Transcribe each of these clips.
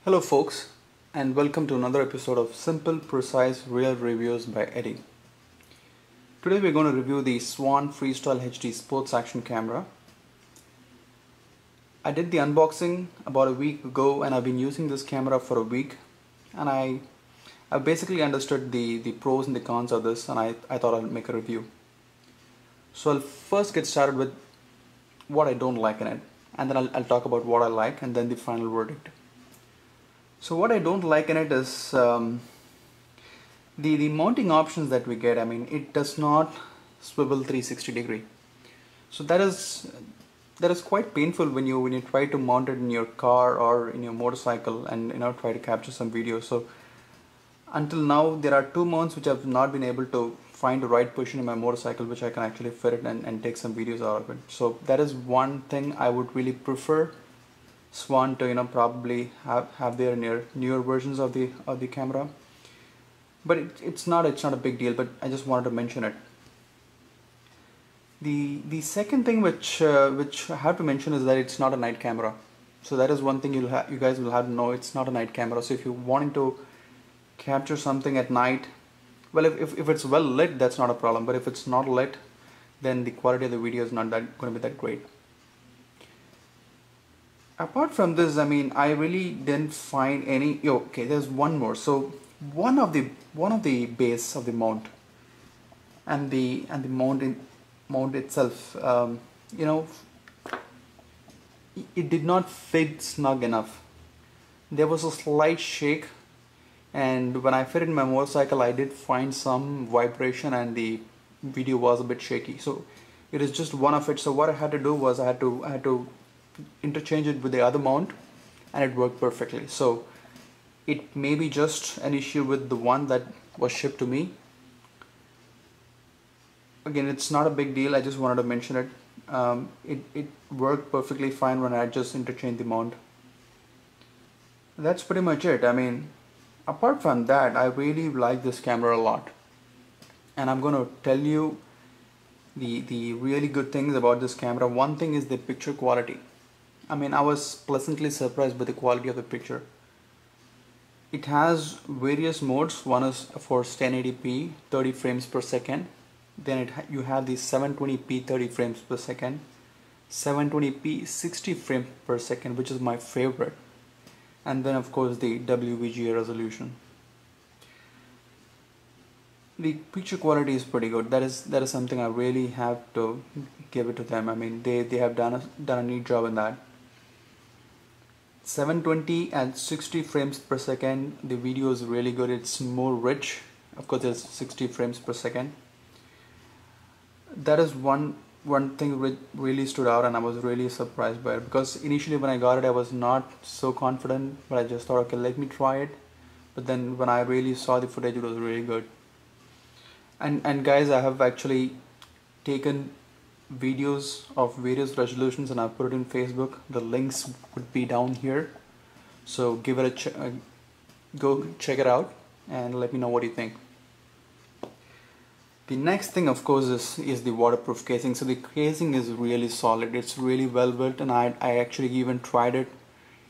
Hello folks, and welcome to another episode of Simple, Precise, Real Reviews by Eddie. Today we're going to review the Swann Freestyle HD Sports Action Camera. I did the unboxing about a week ago and I've been using this camera for a week, and I basically understood the pros and the cons of this, and I thought I'll make a review. So I'll first get started with what I don't like in it, and then I'll talk about what I like and then the final verdict. So what I don't like in it is the mounting options that we get. I mean, it does not swivel 360 degree. So that is quite painful when you try to mount it in your car or in your motorcycle and try to capture some video. So until now there are 2 mounts which I've not been able to find the right position in my motorcycle which I can actually fit it and take some videos out of it. So that is one thing I would really prefer Swann to probably have their newer versions of the camera, but it's not a big deal, but I just wanted to mention it. The second thing which I have to mention is that it's not a night camera. So that is one thing you guys will have to know. It's not a night camera. So if you're wanting to capture something at night, well, if it's well lit, that's not a problem, but if it's not lit, then the quality of the video is not going to be that great. Apart from this, I mean, I really didn't find any. Okay, there's one more. So one of the base of the mount and the mount itself, it did not fit snug enough. There was a slight shake, and when I fit it in my motorcycle, I did find some vibration, and the video was a bit shaky. So it is just one of it. So what I had to do was I had to interchange it with the other mount, and it worked perfectly. So it may be just an issue with the one that was shipped to me. Again, it's not a big deal, I just wanted to mention it. It worked perfectly fine when I just interchanged the mount. That's pretty much it. I mean, apart from that, I really like this camera a lot, and I'm going to tell you the really good things about this camera. One thing is the picture quality. I mean, I was pleasantly surprised by the quality of the picture. It has various modes. One is for 1080p 30 frames per second. Then you have the 720p 30 frames per second, 720p 60 frames per second, which is my favorite, and then of course the WVGA resolution. The picture quality is pretty good. That is something I really have to give it to them. I mean, they have done a neat job in that. 720 and 60 frames per second, the video is really good. It's more rich. Of course, there's 60 frames per second. That is one thing which really stood out, and I was really surprised by it, because initially when I got it I was not so confident, but I just thought, okay, let me try it. But then when I really saw the footage, it was really good. And guys, I have actually taken videos of various resolutions and I've put it in Facebook. The links would be down here, so give it go check it out and let me know what you think. The next thing, of course, is the waterproof casing. So the casing is really solid. It's really well built, and I actually even tried it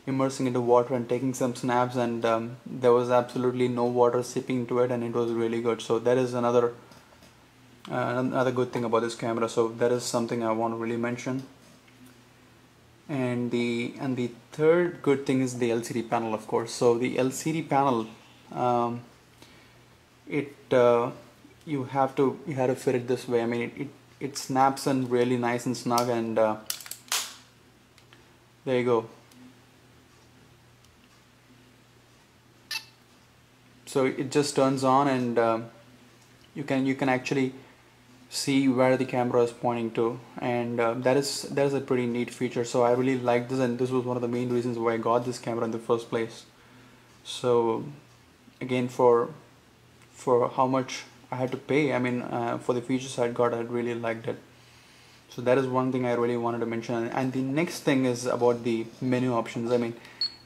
immersing into water and taking some snaps, and there was absolutely no water seeping into it, and it was really good. So that is another good thing about this camera. So that is something I want to really mention. And the third good thing is the LCD panel, of course. So the LCD panel, you have to fit it this way. I mean, it snaps in really nice and snug, and there you go. So it just turns on, and you can actually see where the camera is pointing to, and that is a pretty neat feature. So I really like this, and this was one of the main reasons why I got this camera in the first place. So again, for how much I had to pay, I mean, for the features I got, I really liked it. So that is one thing I really wanted to mention. And the next thing is about the menu options. I mean,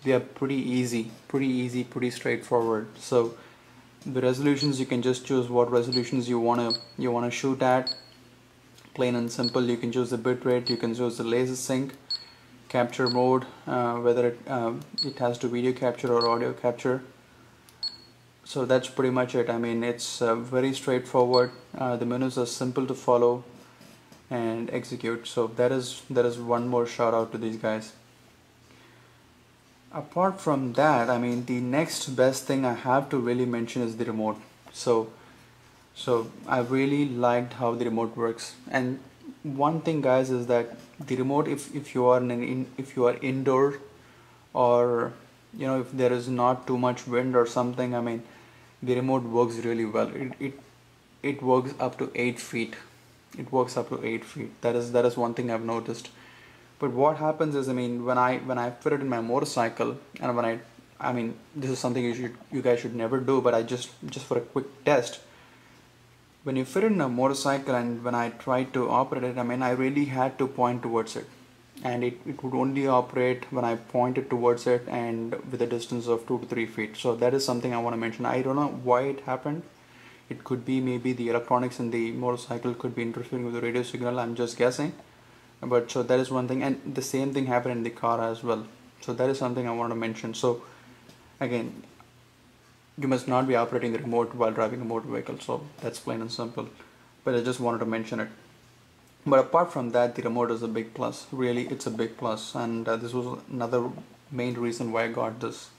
they are pretty easy, pretty straightforward. So the resolutions, you can just choose what resolutions you wanna shoot at, plain and simple. You can choose the bitrate, you can choose the laser sync, capture mode, whether it has to video capture or audio capture. So that's pretty much it. I mean, it's very straightforward. The menus are simple to follow and execute. So that is one more shout out to these guys. Apart from that, I mean, the next best thing I have to really mention is the remote. So I really liked how the remote works. And one thing, guys, is that the remote, if you are if you are indoor, or if there is not too much wind or something, I mean, the remote works really well. It works up to 8 feet. It works up to 8 feet. That is one thing I've noticed. But what happens is, I mean, when I fit it in my motorcycle, and I mean, this is something you guys should never do, but I just for a quick test, when you fit it in a motorcycle and when I tried to operate it, I mean, I really had to point towards it, and it would only operate when I pointed towards it and with a distance of 2 to 3 feet. So that is something I want to mention. I don't know why it happened. It could be maybe the electronics in the motorcycle could be interfering with the radio signal. I'm just guessing. But so that is one thing, and the same thing happened in the car as well. So that is something I want to mention. So again, you must not be operating the remote while driving a motor vehicle. So that's plain and simple. But I just wanted to mention it. But apart from that, the remote is a big plus. Really, it's a big plus, and this was another main reason why I got this.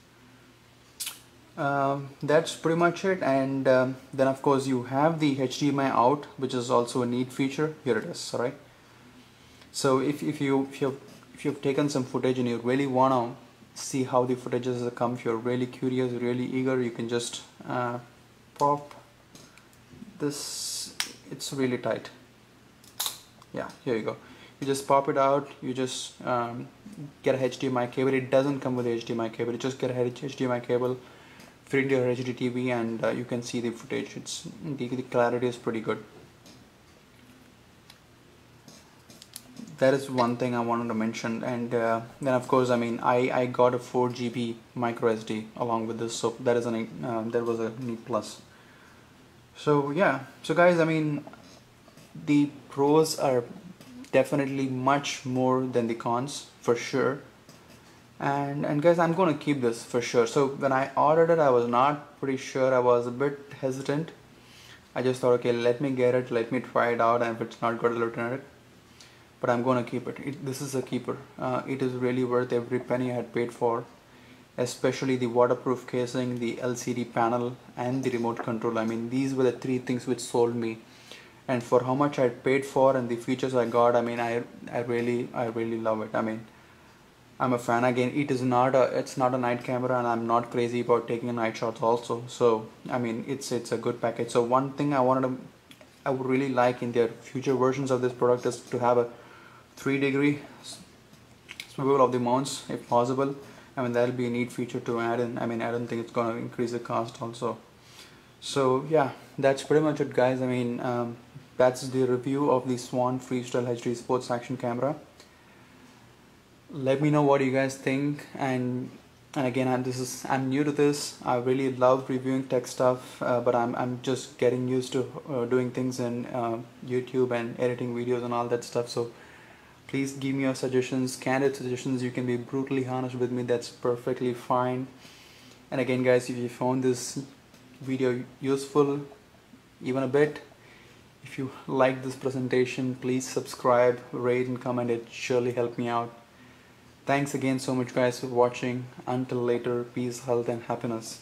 That's pretty much it. And then of course you have the HDMI out, which is also a neat feature. Here it is, right? So if you've taken some footage and you really want to see how the footage has come, if you're really curious, really eager, you can just pop this. It's really tight. Yeah, here you go. You just pop it out. You just get a HDMI cable. It doesn't come with a HDMI cable. You just get a HDMI cable, fit into your HD TV, and you can see the footage. The clarity is pretty good. That is one thing I wanted to mention. And then of course, I mean, I got a 4 GB micro SD along with this, so that is that was a neat plus. So yeah, so guys, I mean, the pros are definitely much more than the cons, for sure. And guys, I'm gonna keep this for sure. So when I ordered it, I was not pretty sure. I was a bit hesitant. I just thought, okay, let me get it, let me try it out, and if it's not good, I'll return it. But I'm gonna keep it. This is a keeper. It is really worth every penny I had paid for, especially the waterproof casing, the LCD panel, and the remote control. I mean, these were the three things which sold me. And for how much I paid for and the features I got, I mean, I really love it. I mean, I'm a fan. Again, it's not a night camera, and I'm not crazy about taking night shots also. So I mean, it's a good package. So one thing I would really like in their future versions of this product is to have a 3-degree swivel of the mounts if possible. I mean, that'll be a neat feature to add in. I mean, I don't think it's gonna increase the cost also. So yeah, that's pretty much it, guys. I mean, that's the review of the Swann Freestyle HD Sports Action Camera. Let me know what you guys think, and again, I'm new to this. I really love reviewing tech stuff, but I'm just getting used to doing things in YouTube and editing videos and all that stuff. So please give me your suggestions, candid suggestions. You can be brutally honest with me. That's perfectly fine. And again, guys, if you found this video useful even a bit, if you like this presentation, please subscribe, rate, and comment. It surely helped me out. Thanks again so much, guys, for watching. Until later, peace, health, and happiness.